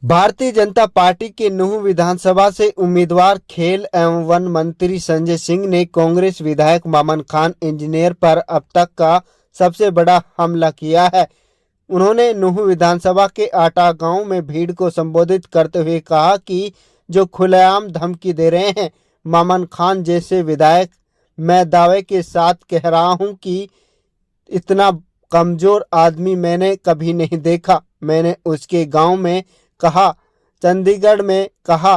Bharatiya Janata party के नूंह विधानसभा से उम्मीदवार खेल एवं वन मंत्री संजय सिंह ने कांग्रेस विधायक मामन खान इंजीनियर पर अब तक का सबसे बड़ा हमला किया है। उन्होंने नूंह विधानसभा के आटा गांव में भीड़ को संबोधित करते हुए कहा कि जो खुलेआम धमकी दे रहे हैं मामन खान जैसे विधायक, मैं दावे के साथ कह रहा हूं कि इतना कमजोर आदमी मैंने कभी नहीं देखा। मैंने उसके गांव में कहा, चंडीगढ़ में कहा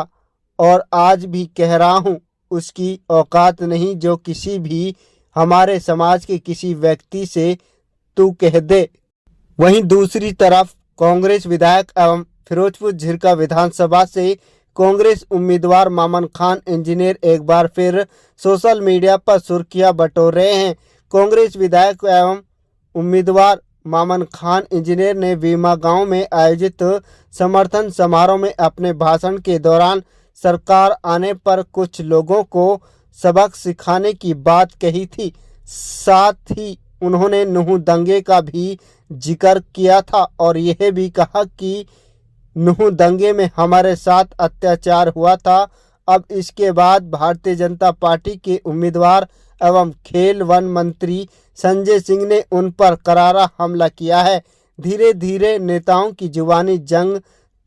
और आज भी कह रहा हूं, उसकी औकात नहीं जो किसी भी हमारे समाज के किसी व्यक्ति से तू कह दे। वहीं दूसरी तरफ कांग्रेस विधायक एवं फिरोजपुर झिरका विधानसभा से कांग्रेस उम्मीदवार मामन खान इंजीनियर एक बार फिर सोशल मीडिया पर सुर्खियां बटोर रहे हैं। कांग्रेस विधायक एवं उम्मीदवार मामन खान इंजीनियर ने वीमा गांव में आयोजित समर्थन समारोह में अपने भाषण के दौरान सरकार आने पर कुछ लोगों को सबक सिखाने की बात कही थी। साथ ही उन्होंने नूंह दंगे का भी जिक्र किया था और यह भी कहा कि नूंह दंगे में हमारे साथ अत्याचार हुआ था। अब इसके बाद भारतीय जनता पार्टी के उम्मीदवार एवं खेल वन मंत्री संजय सिंह ने उन पर करारा हमला किया है। धीरे धीरे नेताओं की जुबानी जंग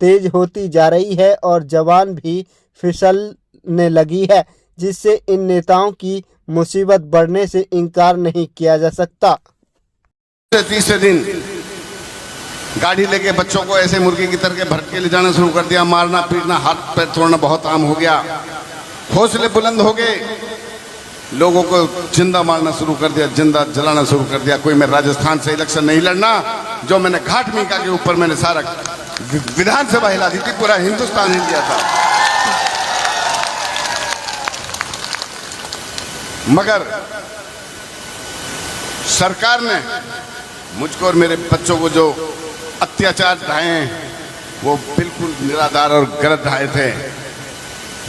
तेज होती जा रही है और जबान भी फिसलने लगी है, जिससे इन नेताओं की मुसीबत बढ़ने से इनकार नहीं किया जा सकता। तीसरे दिन गाड़ी लेके बच्चों को ऐसे मुर्गी की तरह भर के ले जाना शुरू कर दिया। मारना पीटना हाथ पैर तोड़ना बहुत आम हो गया। हौसले बुलंद हो गए, लोगों को जिंदा मारना शुरू कर दिया, जिंदा जलाना शुरू कर दिया। कोई मैं राजस्थान से इलेक्शन नहीं लड़ना, जो मैंने घाट मीका के ऊपर मैंने सारा विधानसभा हिला दी थी, पूरा हिंदुस्तान हिल गया था। मगर सरकार ने मुझको और मेरे बच्चों को जो अत्याचार ढाए हैं वो बिल्कुल निराधार और गलत ढाए थे।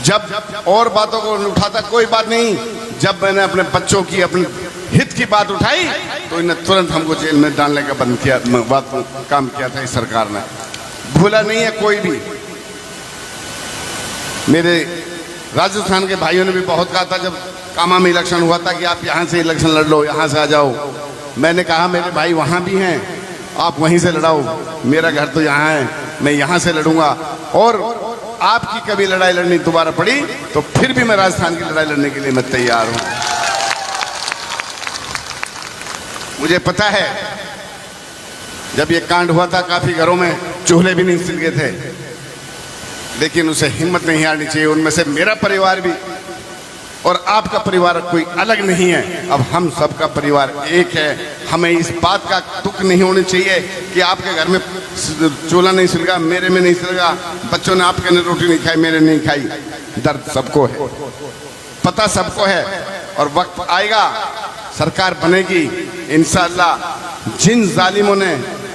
जब और बातों को उठाता कोई बात नहीं, जब मैंने अपने बच्चों की अपने हित की बात उठाई तो इन्हें तुरंत हमको जेल में डालने का बंद किया, काम किया था इस सरकार ने। भूला नहीं है कोई भी। मेरे राजस्थान के भाइयों ने भी बहुत कहा था, जब कामा में इलेक्शन हुआ था, कि आप यहाँ से इलेक्शन लड़ लो, यहाँ से आ जाओ। मैंने कहा मेरे भाई वहाँ भी हैं, आप वहीं से लड़ाओ, मेरा घर तो यहाँ है, मैं यहाँ से लड़ूंगा। और आपकी कभी लड़ाई लड़नी दोबारा पड़ी तो फिर भी मैं राजस्थान की लड़ाई लड़ने के लिए मैं तैयार हूं। मुझे पता है जब ये कांड हुआ था काफी घरों में चूल्हे भी नहीं सिल गए थे, लेकिन उसे हिम्मत नहीं हारनी चाहिए। उनमें से मेरा परिवार भी और आपका परिवार कोई अलग नहीं है। अब हम सबका परिवार एक है। हमें इस बात का दुख नहीं होना चाहिए कि आपके घर में चूल्हा नहीं सिलगा, मेरे में नहीं सिलगा, बच्चों ने आपके ने रोटी नहीं खाई, मेरे नहीं खाई। दर्द सबको है, पता सबको है, और वक्त आएगा सरकार बनेगी इंशाअल्लाह। जिन जालिमों ने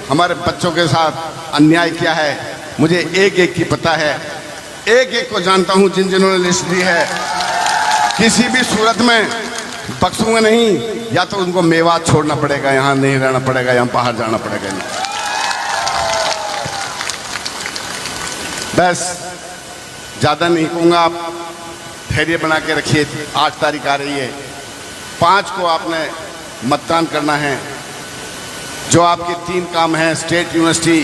हमारे बच्चों के साथ अन्याय किया है, मुझे एक एक की पता है, एक एक को जानता हूं। जिन्होंने लिस्ट दी है, किसी भी सूरत में बख्शूंगा नहीं। या तो उनको मेवात छोड़ना पड़ेगा, यहाँ नहीं रहना पड़ेगा, यहाँ बाहर जाना पड़ेगा। बस ज्यादा नहीं कहूंगा, आप धैर्य बना के रखिए। 8 तारीख आ रही है, 5 को आपने मतदान करना है। जो आपके 3 काम हैं, स्टेट यूनिवर्सिटी,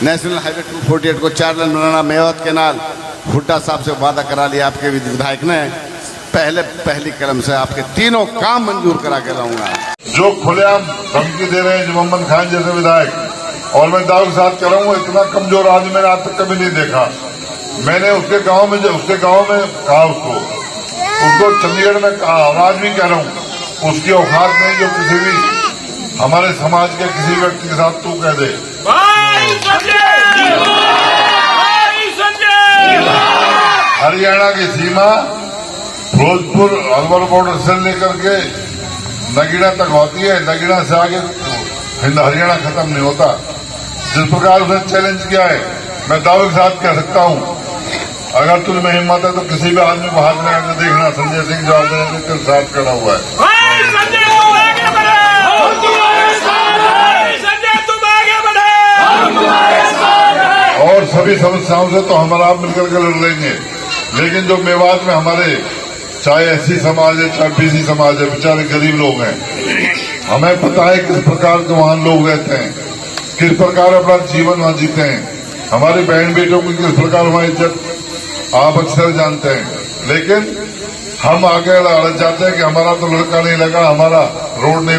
नेशनल हाईवे 248 को 4 लेन बनाना, मेवात केनाल, हुड्डा साहब से वादा करा लिया आपके विधायक ने। पहली कलम से आपके तीनों काम मंजूर करा के लाऊंगा। जो खुलेआम धमकी दे रहे हैं जो मामन खान जैसे विधायक, और मैं दावे के साथ कह रहा हूँ, इतना कमजोर आदमी मैंने आज तक कभी नहीं देखा। मैंने उसके गांव में कहा, उसको चंडीगढ़ में कहा, और आज भी कह रहा हूँ, उसकी औकात नहीं जो किसी भी हमारे समाज के किसी व्यक्ति के साथ तू कह दे। हरियाणा की सीमा फिरोजपुर अलवर बॉर्डर से लेकर के नगीना तक होती है, नगीना से आगे हरियाणा खत्म नहीं होता। जिस प्रकार उसने चैलेंज किया है, मैं दावे के साथ कह सकता हूं, अगर तुम्हें हिम्मत है तो किसी भी आदमी को हाथ में आकर देखना, संजय सिंह जवाब देने के साथ खड़ा हुआ है। और सभी समस्याओं से तो हमारा आप मिलकर के लड़ लेंगे, लेकिन जो मेवात में हमारे चाहे एससी समाज है चाहे बीसी समाज है, बेचारे गरीब लोग हैं, हमें पता है किस प्रकार के वहां लोग रहते हैं, किस प्रकार अपना जीवन वहां जीते हैं, हमारे बहन बेटों की किस प्रकार वहां इज्जत आप अक्सर जानते हैं। लेकिन हम आगे अड़च जाते हैं कि हमारा तो लड़का नहीं लगा, हमारा रोड नहीं